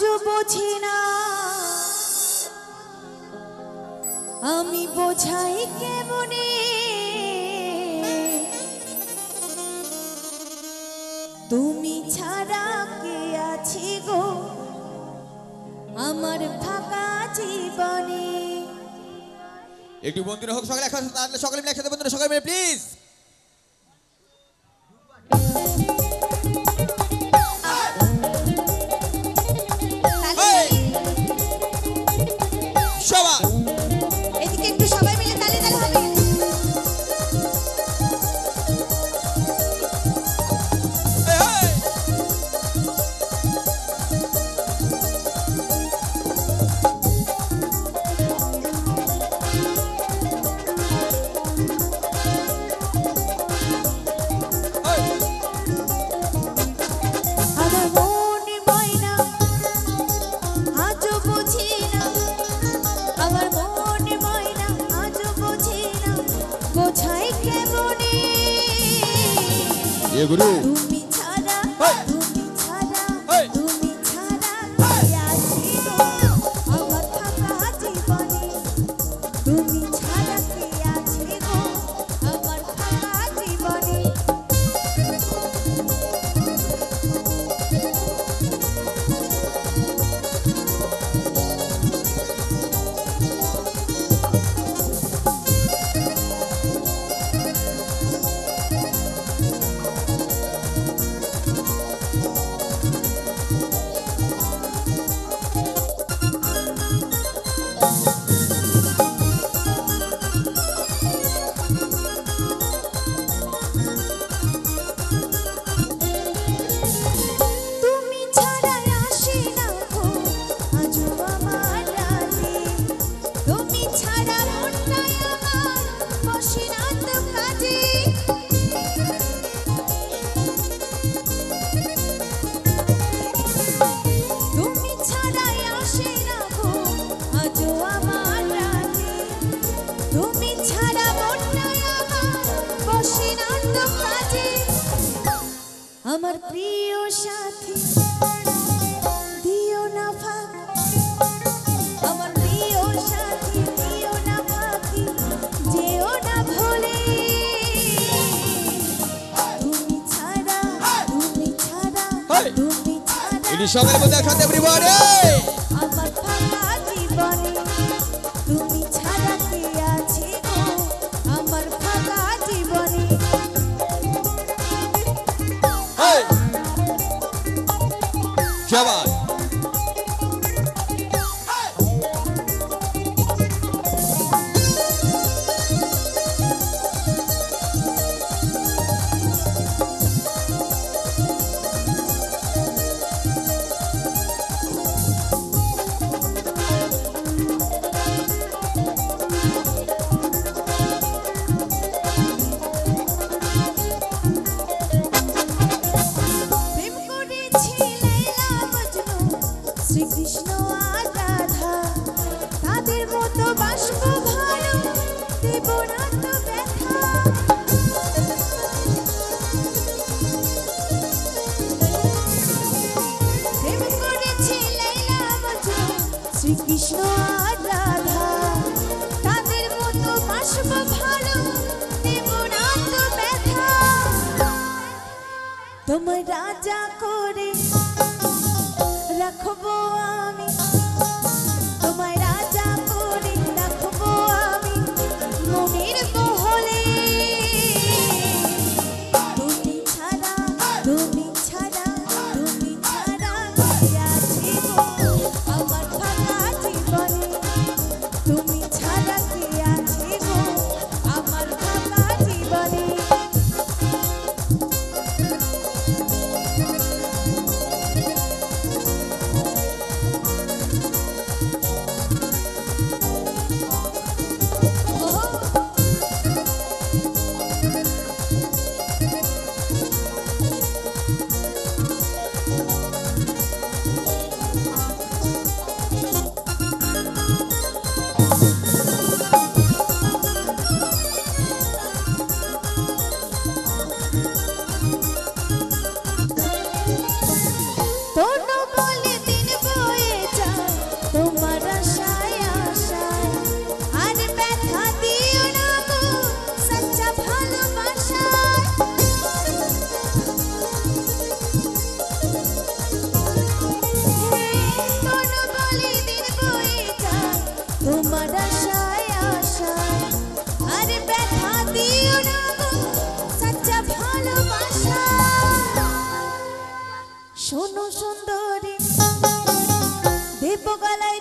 আজও বুঝি না আমি বোঝাই কেমনে তুমি ছাড়া কে আছি গো আমার ফাঁকা জীবনে। একটু বন্ধুরা হোক সকালে একসাথে, সকলে মিলে একসাথে বন্ধুরা সকলে মিলে প্লিজ। সবাই এদিকে একটু সবাই মিলে তালে তালে হবে। গুরু তুমি ছাড়া তুমি ছাড়া তুমি ছাড়া কে আছি গো আমার ফাঁকা জীবনে তুমি ছাড়া কে আছি গো আমার ফাঁকা জীবনে। আমার প্রিয় সাথী দিও না ফাঁকি, আমার প্রিয় সাথী দিও না ফাঁকি, যেও না ভুলে তুমি ছাড়া তুমি ছাড়া তুমি ছাড়া এটি সবাই বলতে একসাথে এভরিবডি আমার ফাঁকা জীবনে তুমি ছাড়া কে আছি গো আমার ফাঁকা জীবনে। সবাই শ্রীকৃষ্ণ আর রাধা তাদের মতো বাসব ভালো দেব না তো ব্যথা। প্রেম করেছে লাইলা মজনু শ্রীকৃষ্ণ আর রাধা তাদের মতো বাসব ভালো দেব না তো ব্যথা। তোমায় রাজা করে রাখবো আমি তোমায় রাজা করে রাখবো আমি মনের মহলে তুমি ছাড়া তুমি ছাড়া তুমি ছাড়া কে আছি গো আমার ফাঁকা জীবনে তুমি ছাড়া কে আছি গো আমার ফাঁকা জীবনে। সুন্দরী দেব গলায়